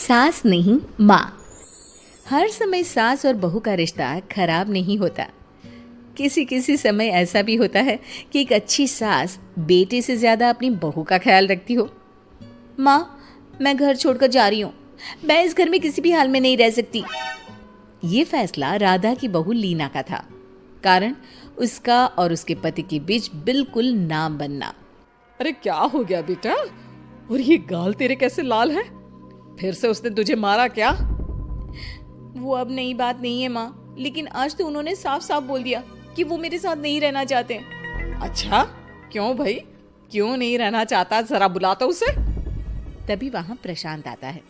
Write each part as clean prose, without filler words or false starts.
सास नहीं माँ। हर समय सास और बहू का रिश्ता खराब नहीं होता। किसी किसी समय ऐसा भी होता है कि एक अच्छी सास बेटे से ज़्यादा अपनी बहू का ख्याल रखती हो। माँ, मैं घर छोड़कर जा रही हूँ, मैं इस घर में किसी भी हाल में नहीं रह सकती। ये फैसला राधा की बहू लीना का था। कारण उसका और उसके पति के बीच बिल्कुल ना बनना। अरे क्या हो गया बेटा? और ये गाल तेरे कैसे लाल है? फिर से उसने तुझे मारा क्या? वो अब नई बात नहीं है माँ, लेकिन आज तो उन्होंने साफ साफ बोल दिया कि वो मेरे साथ नहीं रहना चाहते। अच्छा, क्यों भाई? क्यों नहीं रहना चाहता? जरा बुलाता उसे। तभी वहां प्रशांत आता है।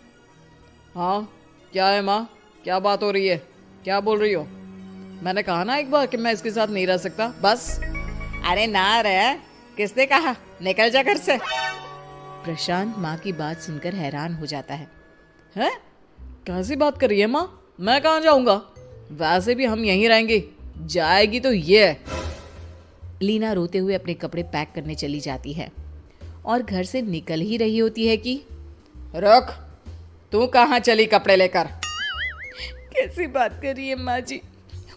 हाँ, क्या है माँ? क्या बात हो रही है? क्या बोल रही हो? मैंने कहा ना एक बार कि मैं इसके साथ नहीं रह सकता, बस। अरे ना रह, किसने कहा? निकल जा घर से। प्रशांत माँ की बात सुनकर हैरान हो जाता है। हैं? कैसी बात कर रही है माँ? मैं कहाँ जाऊंगा? वैसे भी हम यहीं रहेंगे, जाएगी तो ये। लीना रोते हुए अपने कपड़े पैक करने चली जाती है और घर से निकल ही रही होती है कि रुक, तू कहाँ चली कपड़े लेकर? कैसी बात कर रही है माँ जी?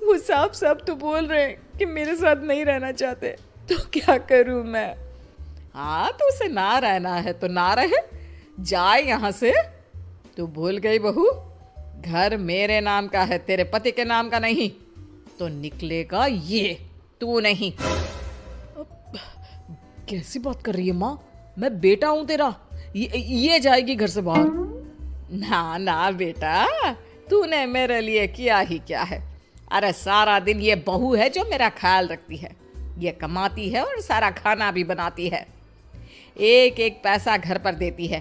वो साफ साफ तो बोल रहे हैं कि मेरे साथ नहीं रहना चाहते, तो क्या करूं मैं? हाँ, तो उसे ना रहना है तो ना रहे, जाए यहाँ से। तू भूल गई बहू, घर मेरे नाम का है, तेरे पति के नाम का नहीं। तो निकलेगा ये, तू नहीं। कैसी बात कर रही है माँ? मैं बेटा हूं तेरा, ये जाएगी घर से बाहर। ना ना बेटा, तूने मेरे लिए किया ही क्या है? अरे सारा दिन ये बहू है जो मेरा ख्याल रखती है। ये कमाती है और सारा खाना भी बनाती है, एक एक पैसा घर पर देती है।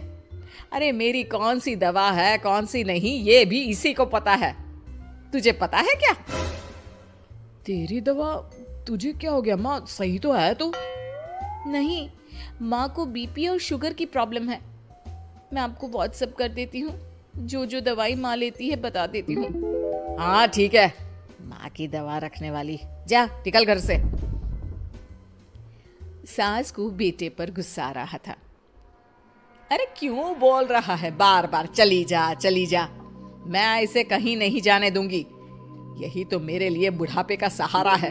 अरे मेरी कौन सी दवा है कौन सी नहीं, ये भी इसी को पता है। तुझे पता है क्या? तेरी दवा? तुझे क्या हो गया माँ? सही तो है तू? नहीं, माँ को बीपी और शुगर की प्रॉब्लम है। मैं आपको व्हाट्सएप कर देती हूँ, जो जो दवाई माँ लेती है बता देती हूँ। हाँ ठीक है, माँ की दवा रखने वाली, जा निकल घर से। सास को बेटे पर गुस्सा आ रहा था। अरे क्यों बोल रहा है बार बार चली जा चली जा? मैं इसे कहीं नहीं जाने दूंगी, यही तो मेरे लिए बुढ़ापे का सहारा है।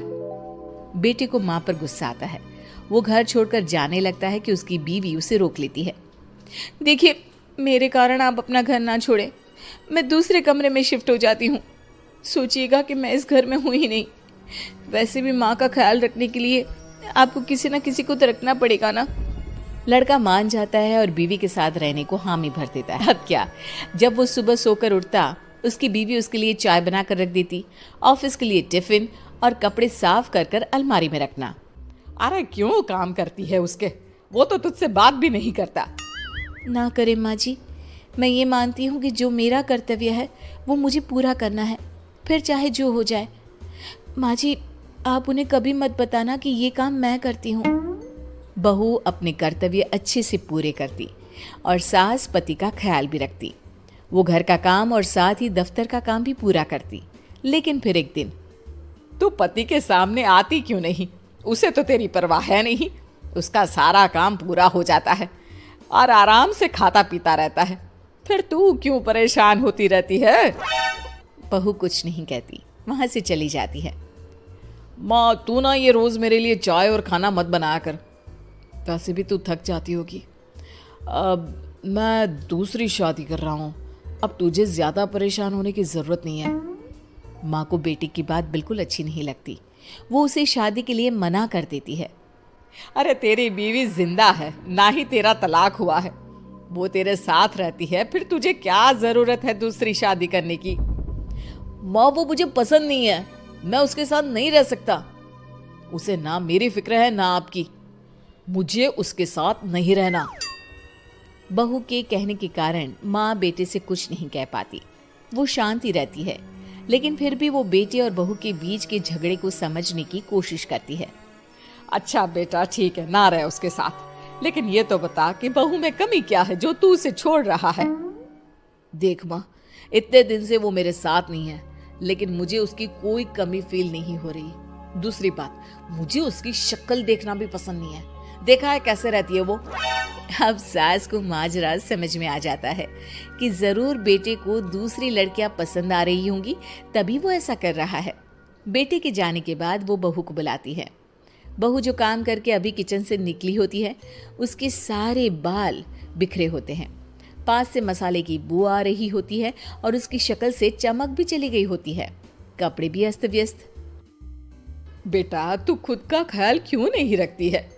बेटे को माँ पर गुस्सा आता है। वो घर छोड़कर जाने लगता है कि उसकी बीवी उसे रोक लेती है। देखिए, मेरे कारण आप अपना घर ना छोड़े, मैं दूसरे कमरे में शिफ्ट हो जाती हूँ। सोचिएगा कि मैं इस घर में हूँ ही नहीं। वैसे भी माँ का ख्याल रखने के लिए आपको किसी ना किसी को तो रखना पड़ेगा ना। लड़का मान जाता है और बीवी के साथ रहने को हामी भर देता है। अब क्या, जब वो सुबह सोकर उठता, उसकी बीवी उसके लिए चाय बना कर रख देती, ऑफिस के लिए टिफिन और कपड़े साफ कर कर अलमारी में रखना। अरे क्यों काम करती है उसके? वो तो तुझसे बात भी नहीं करता। ना करे माँ जी, मैं ये मानती हूँ कि जो मेरा कर्तव्य है वो मुझे पूरा करना है, फिर चाहे जो हो जाए। माँ जी, आप उन्हें कभी मत बताना कि ये काम मैं करती हूँ। बहू अपने कर्तव्य अच्छे से पूरे करती और सास पति का ख्याल भी रखती। वो घर का काम और साथ ही दफ्तर का काम भी पूरा करती। लेकिन फिर एक दिन, तू पति के सामने आती क्यों नहीं? उसे तो तेरी परवाह है नहीं, उसका सारा काम पूरा हो जाता है और आराम से खाता पीता रहता है। फिर तू क्यों परेशान होती रहती है? बहू कुछ नहीं कहती, वहां से चली जाती है। माँ, तू ना ये रोज मेरे लिए चाय और खाना मत बनाया कर, वैसे भी तू थक जाती होगी। अब मैं दूसरी शादी कर रहा हूँ, अब तुझे ज्यादा परेशान होने की जरूरत नहीं है। माँ को बेटी की बात बिल्कुल अच्छी नहीं लगती। वो उसे शादी के लिए मना कर देती है। अरे तेरी बीवी जिंदा है, ना ही तेरा तलाक हुआ है। वो तेरे साथ रहती है, फिर तुझे क्या जरूरत है दूसरी शादी करने की? माँ, वो मुझे पसंद नहीं है, मैं उसके साथ नहीं रह सकता। उसे ना मेरी फिक्र है ना आपकी, मुझे उसके साथ नहीं रहना। बहू के कहने के कारण माँ बेटे से कुछ नहीं कह पाती। वो शांति रहती है, लेकिन फिर भी वो बेटे और बहू के बीच के झगड़े को समझने की कोशिश करती है। अच्छा बेटा, ठीक है, ना रहे उसके साथ, लेकिन ये तो बता कि बहू में कमी क्या है जो तू उसे छोड़ रहा है? देख माँ, इतने दिन से वो मेरे साथ नहीं है, लेकिन मुझे उसकी कोई कमी फील नहीं हो रही। दूसरी बात, मुझे उसकी शक्ल देखना भी पसंद नहीं है। देखा है कैसे रहती है वो? अब सास को माजरा समझ में आ जाता है कि जरूर बेटे को दूसरी लड़कियां पसंद आ रही होंगी, तभी वो ऐसा कर रहा है। बेटे के जाने के बाद वो बहू को बुलाती है। बहू जो काम करके अभी किचन से निकली होती है, उसके सारे बाल बिखरे होते हैं, पास से मसाले की बू आ रही होती है और उसकी शक्ल से चमक भी चली गई होती है, कपड़े भी अस्त व्यस्त। बेटा तू खुद का ख्याल क्यों नहीं रखती है?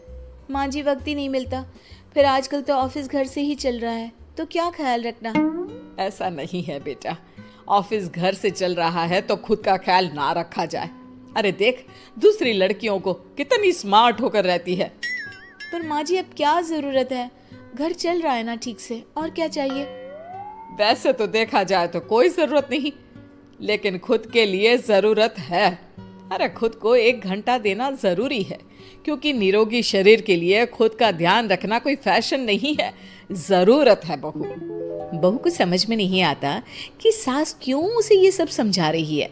माँ जी, वक्त ही नहीं मिलता, फिर आजकल तो ऑफिस घर से ही चल रहा है, तो क्या ख्याल रखना। ऐसा नहीं है बेटा, ऑफिस घर से चल रहा है तो खुद का ख्याल ना रखा जाए। अरे देख, दूसरी लड़कियों को कितनी स्मार्ट होकर रहती है। पर माँ जी, अब क्या जरूरत है, घर चल रहा है ना ठीक से, और क्या चाहिए। वैसे तो देखा जाए तो कोई जरूरत नहीं, लेकिन खुद के लिए जरूरत है। अरे खुद को 1 घंटा देना जरूरी है, क्योंकि निरोगी शरीर के लिए खुद का ध्यान रखना कोई फैशन नहीं है, जरूरत है। बहू को समझ में नहीं आता कि सास क्यों उसे ये सब समझा रही है,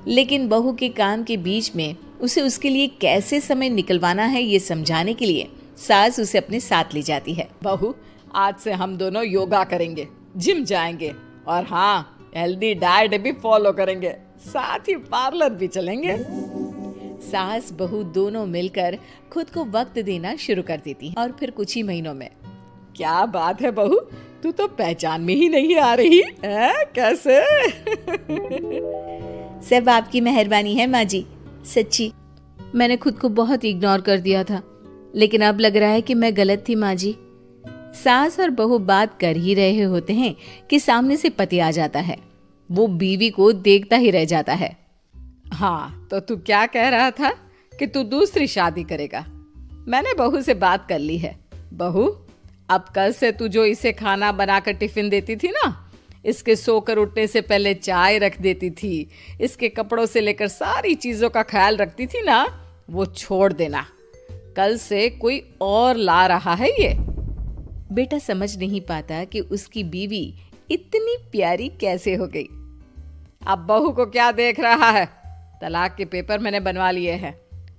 लेकिन बहू के काम के बीच में उसे उसके लिए कैसे समय निकलवाना है ये समझाने के लिए सास उसे अपने साथ ले जाती है। बहू, आज से हम दोनों योगा करेंगे, जिम जाएंगे और हाँ, हेल्दी डाइट भी फॉलो करेंगे, साथ ही पार्लर भी चलेंगे। सास बहू दोनों मिलकर खुद को वक्त देना शुरू कर देती हैं और फिर कुछ ही महीनों में। क्या बात है बहू, तू तो पहचान में ही नहीं आ रही है, कैसे? सब आपकी मेहरबानी है माँ जी, सच्ची मैंने खुद को बहुत इग्नोर कर दिया था, लेकिन अब लग रहा है कि मैं गलत थी माँ जी। सास और बहू बात कर ही रहे होते हैं कि सामने से पति आ जाता है। वो बीवी को देखता ही रह जाता है। हाँ, तो तू क्या कह रहा था कि तू दूसरी शादी करेगा? मैंने बहू से बात कर ली है। बहू, अब कल से तू जो इसे खाना बनाकर टिफिन देती थी ना, इसके सोकर उठने से पहले चाय रख देती थी, इसके कपड़ों से लेकर सारी चीजों का ख्याल रखती थी ना, वो छोड़ देना। कल से कोई और ला रहा है ये। बेटा समझ नहीं पाता कि उसकी बीवी इतनी प्यारी कैसे हो गई। अब बहू को क्या देख रहा है? तलाक के पेपर मैंने बनवा लिए हैं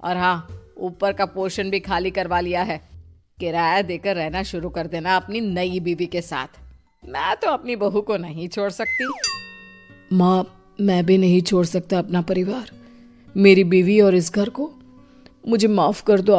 और हाँ, ऊपर का पोर्शन भी खाली करवा लिया है। किराया देकर रहना शुरू कर देना अपनी नई बीवी के साथ। मैं तो अपनी बहू को नहीं छोड़ सकती। माँ, मैं भी नहीं छोड़ सकता अपना परिवार, मेरी बीवी और इस घर को। मुझे माफ कर दो।